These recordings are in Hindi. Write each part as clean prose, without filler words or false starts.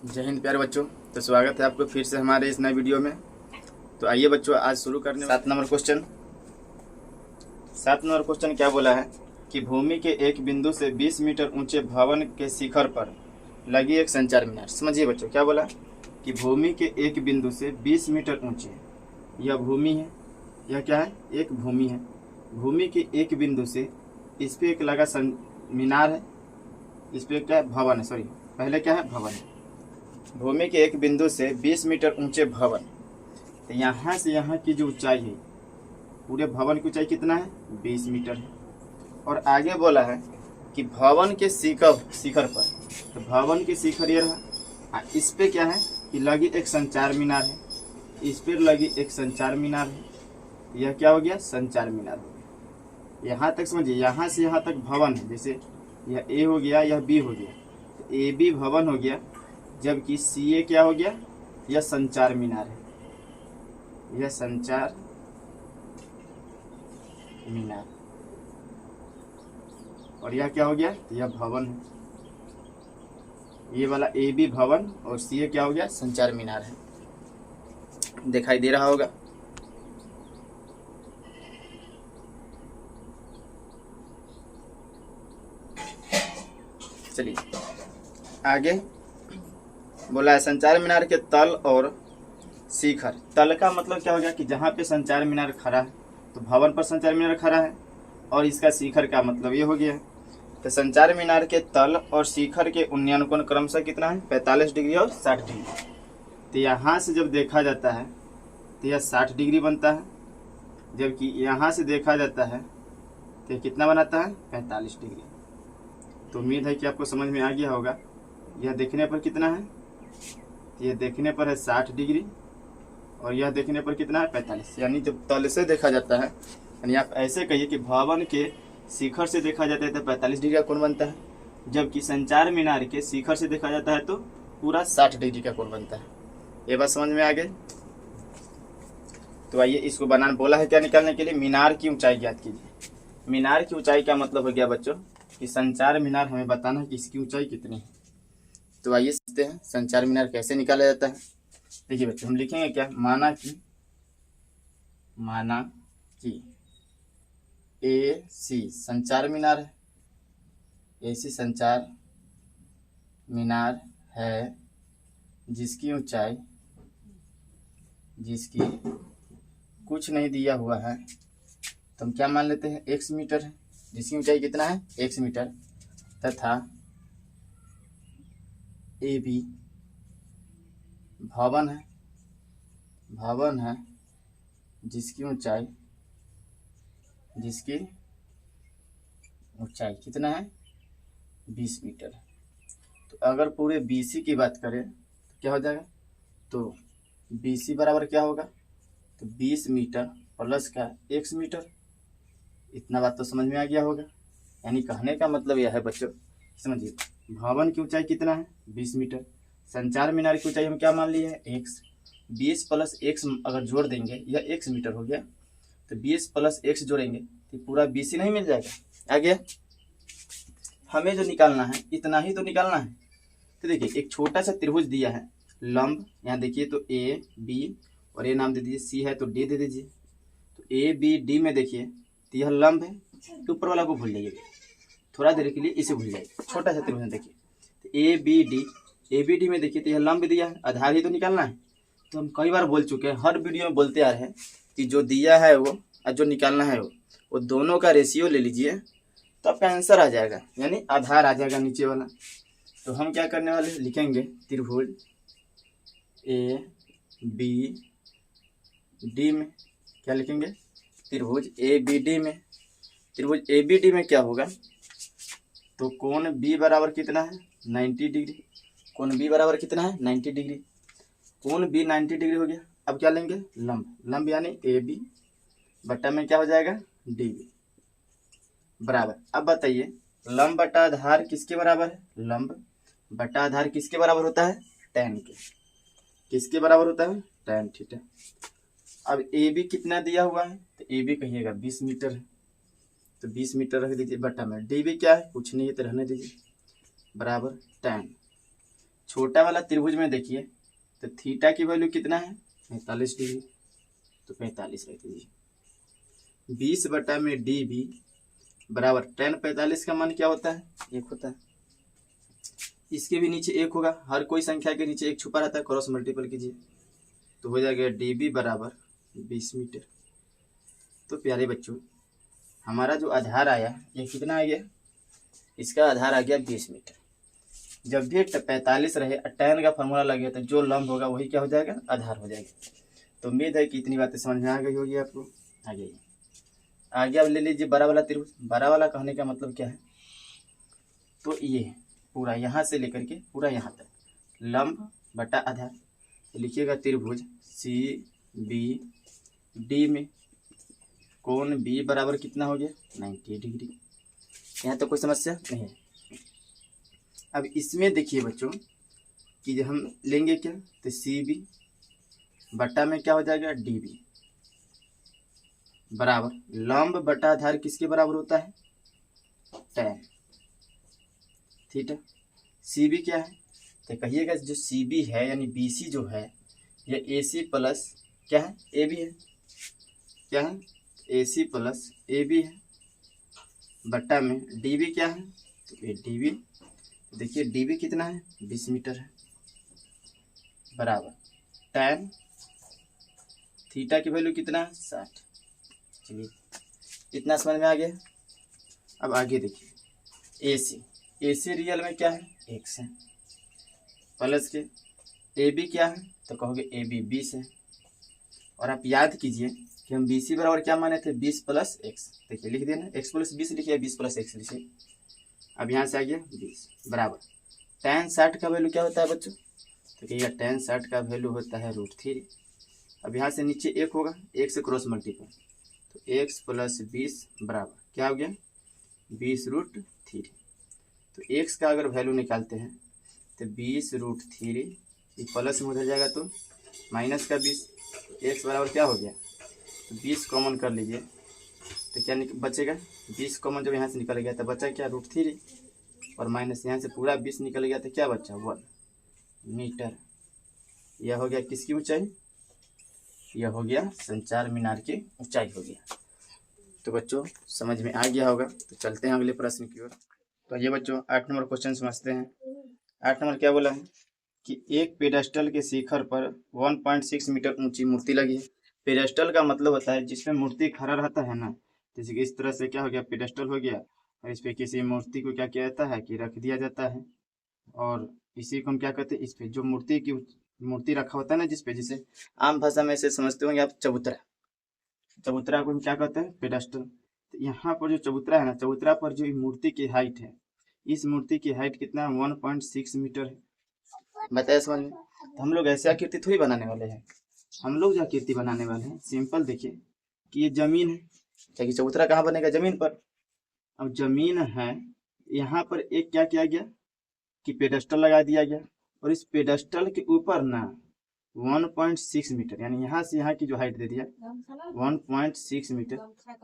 जय हिंद प्यारे बच्चों। तो स्वागत है आपको फिर से हमारे इस नए वीडियो में। तो आइए बच्चों, आज शुरू करने 7 नंबर क्वेश्चन। 7 नंबर क्वेश्चन क्या बोला है कि भूमि के एक बिंदु से 20 मीटर ऊंचे भवन के शिखर पर लगी एक संचार मीनार। समझिए बच्चों, क्या बोला कि भूमि के एक बिंदु से 20 मीटर ऊंचे, यह भूमि है, यह क्या है, एक भूमि है। भूमि के एक बिंदु से इस पे एक लगा मीनार है, इस पे क्या है, भवन है। सॉरी, पहले क्या है, भवन है। भूमि के एक बिंदु से 20 मीटर ऊंचे भवन, तो यहाँ से यहाँ की जो ऊंचाई है, पूरे भवन की ऊंचाई कितना है, 20 मीटर है। और आगे बोला है कि भवन के शिखर पर, तो भवन के शिखर ये रहा, इस पे क्या है कि लगी एक संचार मीनार है, इस पर लगी एक संचार मीनार है। यह क्या हो गया, संचार मीनार हो गया। यहाँ तक समझिए, यहाँ से यहाँ तक भवन है, जैसे यह ए हो गया, यह बी हो गया, तो ए बी भवन हो गया, जबकि सी ए क्या हो गया, यह संचार मीनार है, यह संचार मीनार। और यह क्या हो गया, यह भवन है, ये वाला ए बी भवन और सी ए क्या हो गया, संचार मीनार है। दिखाई दे रहा होगा। चलिए आगे बोला है संचार मीनार के तल और शिखर। तल का मतलब क्या हो गया कि जहाँ पे संचार मीनार खड़ा है, तो भवन पर संचार मीनार खड़ा है, और इसका शिखर का मतलब ये हो गया। तो संचार मीनार के तल और शिखर के उन्नयन क्रमशः कितना है, 45 डिग्री और 60 डिग्री। तो यहाँ से जब देखा जाता है तो यह 60 डिग्री बनता है, जबकि यहाँ से देखा जाता है तो यह कितना बनाता है, 45 डिग्री। तो उम्मीद है कि आपको समझ में आ गया होगा। यह देखने पर कितना है, यह देखने पर है 60 डिग्री, और यह देखने पर कितना है, 45। यानी जब तल से देखा जाता है, यानी आप ऐसे कहिए कि भवन के शिखर से देखा जाता है तो 45 डिग्री का कोण बनता है, जबकि संचार मीनार के शिखर से देखा जाता है तो पूरा 60 डिग्री का कोण बनता है। ये बात समझ में आ गई। तो आइए इसको बनाना बोला है क्या, निकालने के लिए मीनार की ऊंचाई ज्ञात कीजिए। मीनार की ऊंचाई का मतलब हो गया बच्चों कि संचार मीनार हमें बताना है कि इसकी ऊंचाई कितनी है। तो आइए सीखते हैं संचार मीनार कैसे निकाला जाता है। देखिए बच्चों, हम लिखेंगे क्या, माना कि ए सी संचार मीनार है, ए सी संचार मीनार है जिसकी ऊंचाई, जिसकी कुछ नहीं दिया हुआ है, तो हम क्या मान लेते हैं, x मीटर है, जिसकी ऊंचाई कितना है, x मीटर, तथा ए बी भवन है जिसकी ऊंचाई कितना है, 20 मीटर। तो अगर पूरे BC की बात करें तो क्या हो जाएगा, तो BC बराबर क्या होगा, तो 20 मीटर प्लस का x मीटर। इतना बात तो समझ में आ गया होगा। यानी कहने का मतलब यह है बच्चों, समझिए, भवन की ऊंचाई कितना है, 20 मीटर। संचार मीनार की ऊंचाई हम क्या मान लिए है, x। 20 प्लस x अगर जोड़ देंगे, यह x मीटर हो गया, तो 20 प्लस x जोड़ेंगे तो पूरा BC नहीं मिल जाएगा। आ गया। हमें जो निकालना है इतना ही तो निकालना है। तो देखिए, एक छोटा सा त्रिभुज दिया है, लंब, यहाँ देखिए, तो ए बी और ये नाम दे दीजिए, सी है तो डी दे दीजिए। तो ए बी डी में देखिए, तो यह लंब है, तो ऊपर वाला को भूल जाइए, थोड़ा देर के लिए इसे भूल जाइए। छोटा सा त्रिभुज देखिए, तो ए बी डी में देखिए, तो यह लंब दिया है, आधार ही तो निकालना है। तो हम कई बार बोल चुके हैं, हर वीडियो में बोलते आ रहे हैं कि जो दिया है वो और जो निकालना है वो दोनों का रेशियो ले लीजिए, तो आपका आंसर आ जाएगा, यानी आधार आ जाएगा नीचे वाला। तो हम क्या करने वाले, लिखेंगे त्रिभुज ए बी डी में, क्या लिखेंगे, त्रिभुज ए बी डी में। त्रिभुज ए बी डी में क्या होगा, तो कोण बी बराबर कितना है, 90 डिग्री। कोण बी बराबर कितना है, 90 डिग्री। कोण बी 90 डिग्री हो गया। अब क्या लेंगे, लंब यानी ए बी बटा में क्या हो जाएगा, डी बी बराबर। अब बताइए, लंब बटा आधार किसके बराबर है, लंब बटा आधार किसके बराबर होता है, tan के। किसके बराबर होता है, tan थीटा। अब ए बी कितना दिया हुआ है, तो ए बी कहिएगा 20 मीटर है, तो 20 मीटर रख दीजिए बटा में। डी बी क्या है, कुछ नहीं है तो रहने दीजिए, बराबर tan। छोटा वाला त्रिभुज में देखिए तो थीटा की वैल्यू कितना है 45 डिग्री, तो 45 रख दीजिए। 20 में डी बी बराबर tan 45 का मान क्या होता है 1 होता है। इसके भी नीचे 1 होगा, हर कोई संख्या के नीचे 1 छुपा रहता है, क्रॉस मल्टीपल कीजिए तो हो जाएगा डी बी बराबर 20 मीटर। तो प्यारे बच्चों हमारा जो आधार आया ये कितना आ गया, इसका आधार आ गया 20 मीटर। जब भी 45 रहे tan का फॉर्मूला लगे तो जो लंब होगा वही क्या हो जाएगा आधार हो जाएगा। तो उम्मीद है कि इतनी बातें समझ में आ गई होगी आपको। आगे अब ले लीजिए बड़ा वाला त्रिभुज। बड़ा वाला कहने का मतलब क्या है, तो ये पूरा यहाँ से लेकर के पूरा यहाँ तक लंब बटा आधार। लिखिएगा त्रिभुज सी बी डी में कोण बी बराबर कितना हो गया 90 डिग्री। यहाँ तो कोई समस्या नहीं है। अब इसमें देखिए बच्चों कि जब हम लेंगे क्या तो सी बी बटा में क्या हो जाएगा डी बी बराबर लंब बटा आधार किसके बराबर होता है tan थीटा। सी बी क्या है तो कहिएगा जो सी बी है यानी बी सी जो है ये ए सी प्लस क्या है ए बी है, क्या है ए सी प्लस ए बी है बट्टा में डी बी क्या है तो ये डी बी। देखिए डी बी कितना है 20 मीटर है बराबर tan थीटा की वैल्यू कितना है 60। चलिए इतना समझ में आ गया। अब आगे देखिए ए सी रियल में क्या है 1 है प्लस के ए बी क्या है तो कहोगे ए बी 20 है। और आप याद कीजिए कि हम बी सी बराबर क्या माने थे 20 प्लस एक्स। देखिए लिख देना x प्लस 20 लिखिए 20 प्लस एक्स लिखिए। अब यहाँ से आ गया 20 बराबर tan 60 का वैल्यू क्या होता है बच्चों तो कहिएगा tan 60 का वैल्यू होता है √3। अब यहाँ से नीचे 1 होगा, 1 से क्रॉस मल्टीपल तो x प्लस 20 बराबर क्या हो गया 20√3। तो x का अगर वैल्यू निकालते हैं तो 20√3 ये प्लस में उधर जाएगा तो माइनस का 20, x बराबर क्या हो गया तो 20 कॉमन कर लीजिए तो क्या बचेगा 20 कॉमन जब यहाँ से निकल गया तो बचा क्या √3 और माइनस यहाँ से पूरा 20 निकल गया तो क्या बचा 1 मीटर। यह हो गया किसकी ऊंचाई, यह हो गया संचार मीनार की ऊंचाई हो गया। तो बच्चों समझ में आ गया होगा। तो चलते हैं अगले प्रश्न की ओर। तो ये बच्चों 8 नंबर क्वेश्चन समझते हैं। 8 नंबर क्या बोला है कि एक पेडेस्टल के शिखर पर 1.6 मीटर ऊंची मूर्ति लगी है। पेडेस्टल का मतलब होता है जिसमें मूर्ति खड़ा रहता है ना, जैसे कि इस तरह से क्या हो गया पेडेस्टल हो गया और इस पे किसी मूर्ति को क्या किया जाता है कि रख दिया जाता है। और इसी को हम क्या कहते हैं इस पे जो मूर्ति रखा होता है ना जिसपे, जिसे आम भाषा में ऐसे समझते होंगे आप चबूतरा को हम क्या कहते हैं पेडेस्टल। तो यहाँ पर जो चबूतरा है ना, चबूतरा पर जो मूर्ति की हाइट है, इस मूर्ति की हाइट कितना है 1.6 मीटर है। बताया समझ में। तो हम लोग ऐसे आकृति थोड़ी बनाने वाले हैं, हम लोग जो आकृति बनाने वाले हैं सिंपल देखिए कि ये जमीन है, क्योंकि चबूतरा कहाँ बनेगा जमीन पर। अब जमीन है, यहाँ पर एक क्या किया गया कि पेडेस्टल लगा दिया गया और इस पेडेस्टल के ऊपर ना 1.6 मीटर यानी यहाँ से यहाँ की जो हाइट दे दिया 1.6 मीटर,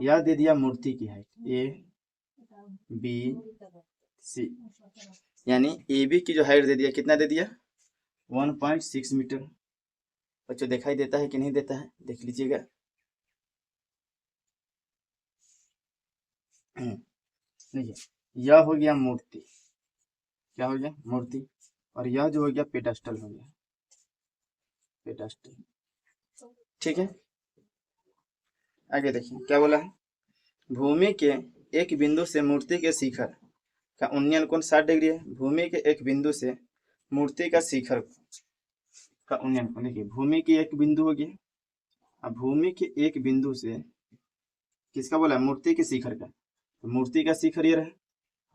यह दे दिया मूर्ति की हाइट ए बी सी, यानी ए बी की जो हाइट दे दिया कितना दे दिया 1.6 मीटर। बच्चों दिखाई देता है कि नहीं देता है देख लीजिएगा। देखिए यह हो गया मूर्ति, क्या हो गया मूर्ति, और यह जो हो गया पेडेस्टल हो गया पेडेस्टल। ठीक है आगे देखिए क्या बोला है, भूमि के एक बिंदु से मूर्ति के शिखर का उन्नयन कोण 60 डिग्री है। भूमि के एक बिंदु से मूर्ति का शिखर का उन्नयन कोण, देखिए भूमि की एक बिंदु हो गया। अब भूमि के एक बिंदु से किसका बोला है मूर्ति के शिखर का, तो मूर्ति का शिखर ये रहा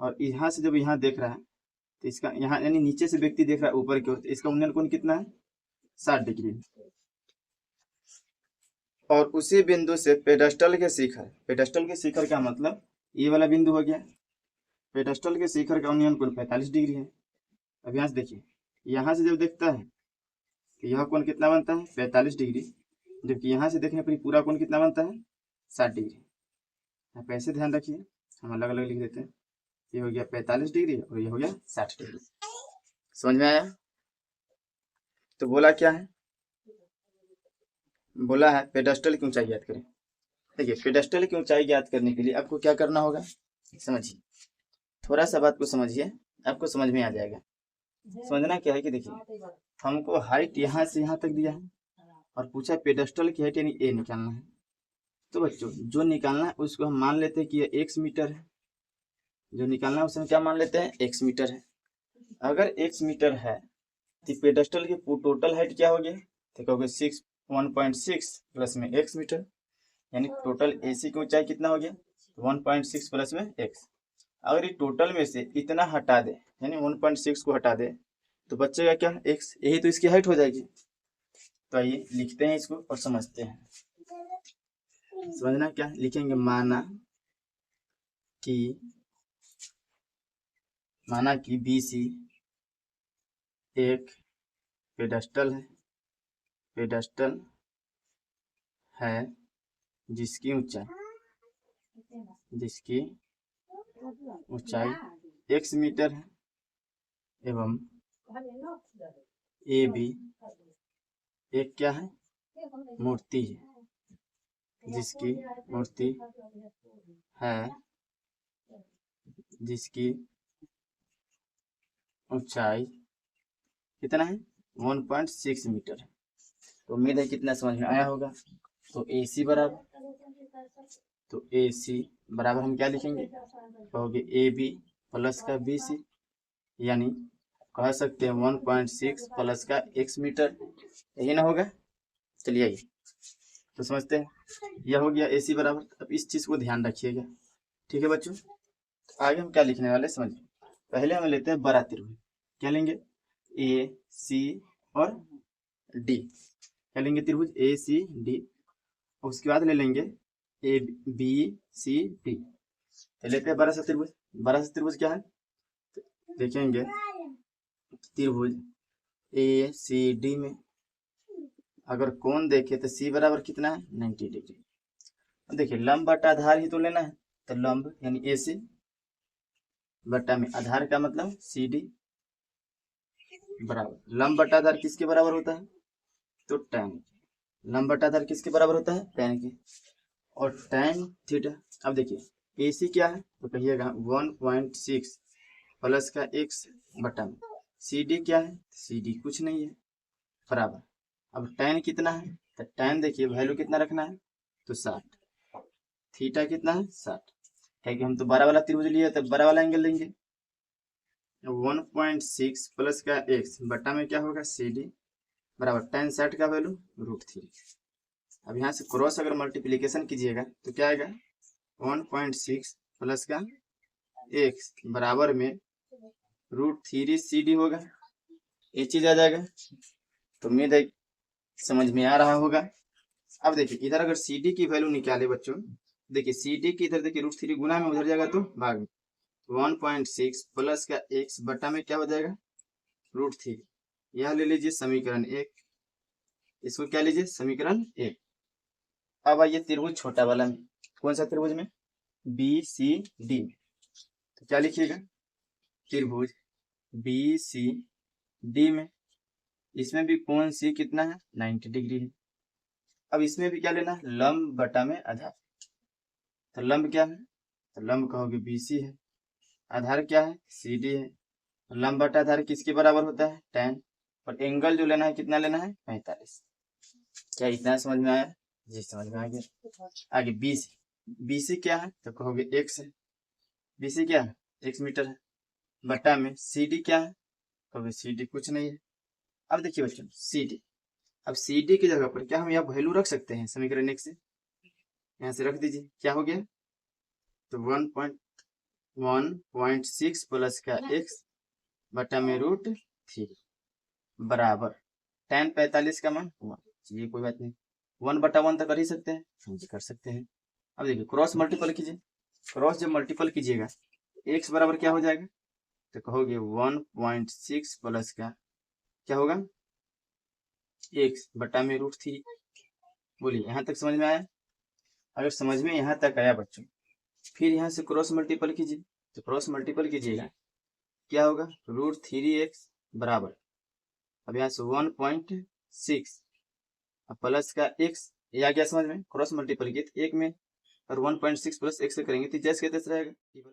और यहाँ से जब यहाँ देख रहा है तो इसका यहाँ यानी नीचे से व्यक्ति देख रहा है ऊपर की ओर, तो इसका उन्नयन कोण कितना है 60 डिग्री। और उसी बिंदु से पेडेस्टल के शिखर, पेडेस्टल के शिखर का मतलब ये वाला बिंदु हो गया, पेडेस्टल के शिखर का उन्नयन कोण 45 डिग्री है। अब यहाँ से देखिए यहाँ से जब देखता है तो यह कोण कितना बनता है 45 डिग्री, जबकि यहाँ से देखने पर पूरा कोण कितना बनता है 60 डिग्री। आप ऐसे ध्यान रखिए, हम अलग अलग लिख देते हैं, ये हो गया 45 डिग्री और ये हो गया 60 डिग्री। समझ में आया। तो बोला क्या है, बोला है पेडेस्टल की ऊंचाई ज्ञात करें। देखिए पेडेस्टल की ऊंचाई ज्ञात करने के लिए आपको क्या करना होगा, समझिए, थोड़ा सा बात को समझिए, आपको समझ में आ जाएगा। समझना क्या है कि देखिए हमको हाइट यहाँ से यहाँ तक दिया है और पूछा पेडेस्टल की हाइट यानी ए निकालना है। तो बच्चों जो निकालना है उसको हम मान लेते हैं कि ये एक्स मीटर है, जो निकालना है उसे हम क्या मान लेते हैं, एक्स मीटर है। अगर एक्स मीटर है तो पेडेस्टल की टोटल हाइट क्या हो गया, तो कहोगे 1.6 प्लस में एक्स मीटर, यानी टोटल एसी की ऊंचाई कितना हो गया, 1.6 प्लस में एक्स। अगर ये टोटल में से इतना हटा दे यानी 1.6 को हटा दे तो बचेगा क्या, एक्स, यही तो इसकी हाइट हो जाएगी। तो आइए लिखते हैं इसको और समझते हैं। समझना क्या लिखेंगे, माना कि BC एक पेडेस्टल है जिसकी ऊंचाई x मीटर है एवं AB एक क्या है, मूर्ति है जिसकी ऊंचाई कितना है, 1.6 मीटर है। तो उम्मीद है कितना समझ में आया होगा। तो AC बराबर हम क्या लिखेंगे, कहोगे AB प्लस का BC, यानी कह सकते हैं 1.6 प्लस का x मीटर, यही ना होगा। चलिए आइए तो समझते हैं, यह हो गया AC बराबर। अब इस चीज को ध्यान रखिएगा, ठीक है बच्चों। तो आगे हम क्या लिखने वाले समझिए, पहले हम लेते हैं बड़ा त्रिभुज, क्या लेंगे, AC और D, क्या लेंगे, त्रिभुज ACD। उसके बाद ले लेंगे ABCD। तो लेते हैं बड़ा सा त्रिभुज क्या है, देखेंगे त्रिभुज ACD में अगर कोण देखे तो C बराबर कितना है, 90 डिग्री। देखिए लंब बटा आधार ही तो लेना है, तो लंब यानी AC बटा में आधार का मतलब CD बराबर लंब बटा आधार किसके बराबर होता है, तो tan। लंब बटा आधार किसके बराबर होता है, tan के, और tan थीटा। अब देखिए AC क्या है, तो कहिएगा 1.6 प्लस का x बटा में CD क्या है, CD कुछ नहीं है, बराबर। अब tan कितना है, तो tan देखिए वैल्यू कितना रखना है, तो 60, थीटा कितना है 60, है कि हम तो बड़ा वाला त्रिभुज लिए तो बड़ा वाला एंगल लेंगे। 1.6 प्लस का x बटा में क्या होगा, CD बराबर tan 60 का वैल्यू √3। अब यहाँ से क्रॉस अगर मल्टीप्लीकेशन कीजिएगा तो क्या आएगा, 1.6 प्लस का x बराबर में √3 CD होगा, ये चीज आ जाएगा। तो उम्मीद है समझ में आ रहा होगा। अब देखिए इधर अगर CD की वैल्यू निकाले बच्चों, देखिए CD की इधर देखिए √3 गुना में उधर जाएगा तो भाग में, 1.6 प्लस का x बटा में क्या हो जाएगा, √3। यह ले लीजिए समीकरण 1, इसको क्या लीजिए समीकरण 1। अब आइए त्रिभुज छोटा वाला में, कौन सा त्रिभुज में, BCD में, तो क्या लिखिएगा, त्रिभुज BCD में, इसमें भी कोण C कितना है, 90 डिग्री है। अब इसमें भी क्या लेना है, लंब बटा में आधार। तो लंब क्या है, तो लंब कहोगे BC है, आधार क्या है, CD है। लंब बटा आधार किसके बराबर होता है, tan, और एंगल जो लेना है कितना लेना है, 45। क्या इतना समझ में आया, जी समझ में आ गया। आगे BC क्या है, तो कहोगे x है, BC क्या है, x मीटर है, बटा में CD क्या है, कहोगे CD कुछ नहीं है। अब देखिए बच्चों CD, अब CD की जगह पर क्या हम यहाँ वैल्यू रख सकते हैं, समीकरण 1 से, यहाँ से रख दीजिए, क्या हो गया, तो 1.6 प्लस का x बटा में √3 बराबर tan 45 का मान 1। चलिए कोई बात नहीं, 1/1 तक कर ही सकते हैं, हाँ जी कर सकते हैं। अब देखिए क्रॉस मल्टीपल कीजिए, क्रॉस जब मल्टीपल कीजिएगा x बराबर क्या हो जाएगा, तो कहोगे 1.6 प्लस का क्या होगा, x बटा में √3। बोलिए यहाँ तक समझ में आया। अगर समझ में यहाँ तक आया बच्चों, फिर यहाँ से क्रॉस मल्टीपल कीजिए, तो क्रॉस मल्टीपल कीजिएगा क्या होगा, √3x बराबर अब यहाँ से 1.6 अब प्लस का x, ये आ गया समझ में, क्रॉस मल्टीपल किए एक में, और 1.6 प्लस x से करेंगे तो जैसे कैसे रहेगा।